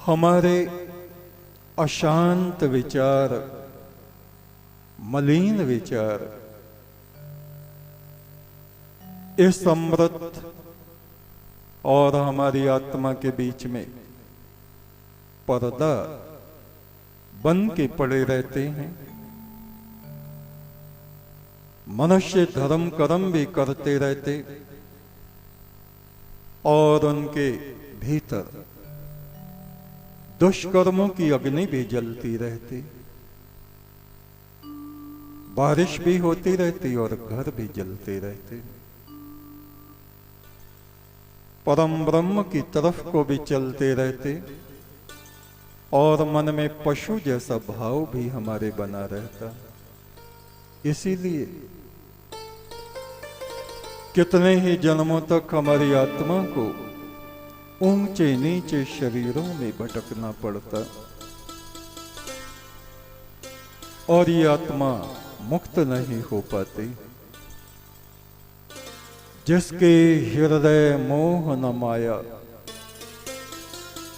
हमारे अशांत विचार, मलिन विचार इस अमृत और हमारी आत्मा के बीच में पर्दा बन के पड़े रहते हैं। मनुष्य धर्म कर्म भी करते रहते और उनके भीतर दुष्कर्मों की अग्नि भी जलती रहती, बारिश भी होती रहती और घर भी जलते रहते। परम ब्रह्म की तरफ को भी चलते रहते और मन में पशु जैसा भाव भी हमारे बना रहता। इसीलिए कितने ही जन्मों तक हमारी आत्मा को ऊंचे नीचे शरीरों में भटकना पड़ता और ये आत्मा मुक्त नहीं हो पाती। जिसके हृदय मोह न माया,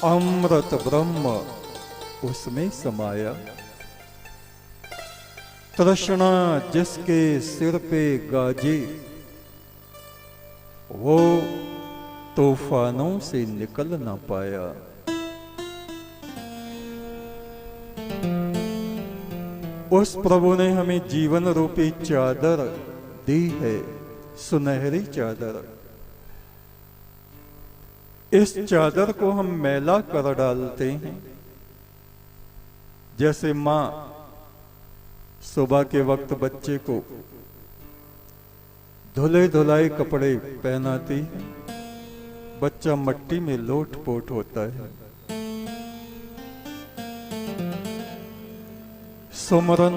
अमृत ब्रह्म उसमें समाया। तृष्णा जिसके सिर पे गाजे, वो तूफानों से निकल ना पाया। उस प्रभु ने हमें जीवन रूपी चादर दी है, सुनहरी चादर। इस चादर को हम मैला कर डालते हैं। जैसे मां सुबह के वक्त बच्चे को धुले धुलाए कपड़े पहनाती है, बच्चा मट्टी में लोट-पोट होता है। सुमरन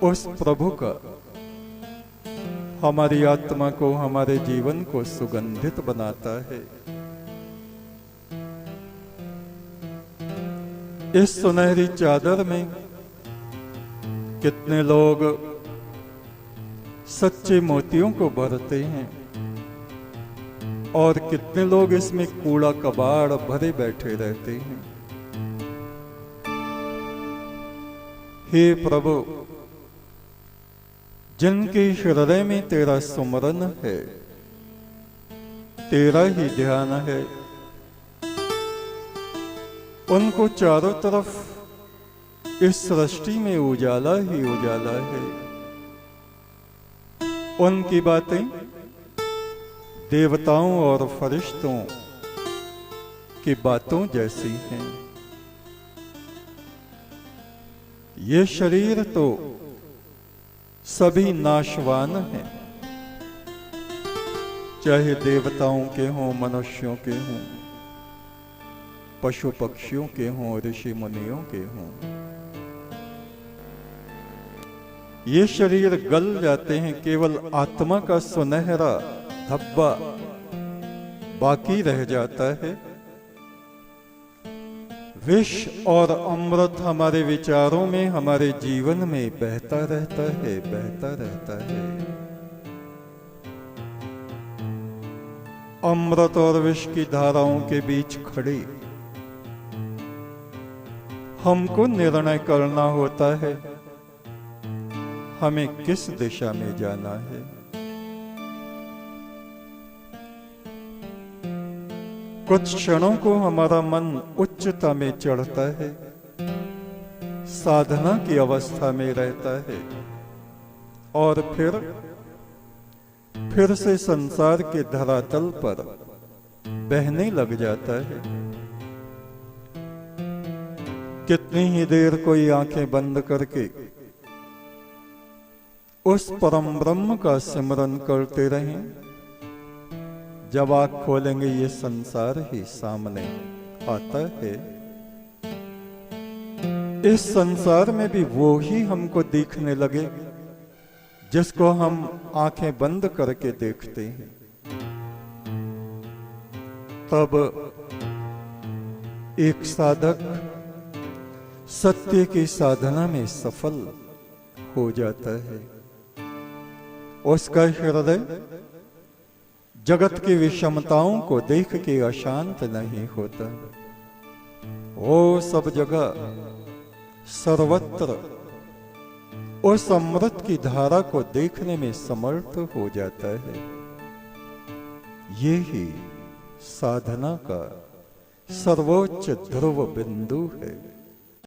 उस प्रभु का हमारी आत्मा को, हमारे जीवन को सुगंधित बनाता है। इस सुनहरी चादर में कितने लोग सच्चे मोतियों को भरते हैं और कितने लोग इसमें कूड़ा कबाड़ भरे बैठे रहते हैं। हे प्रभु, जिनके हृदय में तेरा सुमरन है, तेरा ही ध्यान है, उनको चारों तरफ इस सृष्टि में उजाला ही उजाला है। उनकी बातें देवताओं और फरिश्तों की बातों जैसी हैं। ये शरीर तो सभी नाशवान हैं, चाहे देवताओं के हों, मनुष्यों के हों, पशु पक्षियों के हों, ऋषि मुनियों के हों। ये शरीर गल जाते हैं, केवल आत्मा का सुनहरा धब्बा बाकी रह जाता है। विष और अमृत हमारे विचारों में, हमारे जीवन में बहता रहता है, बहता रहता है। अमृत और विष की धाराओं के बीच खड़े हमको निर्णय करना होता है, हमें किस दिशा में जाना है। कुछ क्षणों को हमारा मन उच्चता में चढ़ता है, साधना की अवस्था में रहता है और फिर से संसार के धरातल पर बहने लग जाता है। कितनी ही देर कोई आंखें बंद करके उस परम ब्रह्म का सिमरन करते रहें, जब आंख खोलेंगे ये संसार ही सामने आता है। इस संसार में भी वो ही हमको दिखने लगे जिसको हम आंखें बंद करके देखते हैं। तब एक साधक सत्य की साधना में सफल हो जाता है। उसका हृदय जगत की विषमताओं को देख के अशांत नहीं होता। वो सब जगह सर्वत्र उस अमृत की धारा को देखने में समर्थ हो जाता है। ये ही साधना का सर्वोच्च ध्रुव बिंदु है।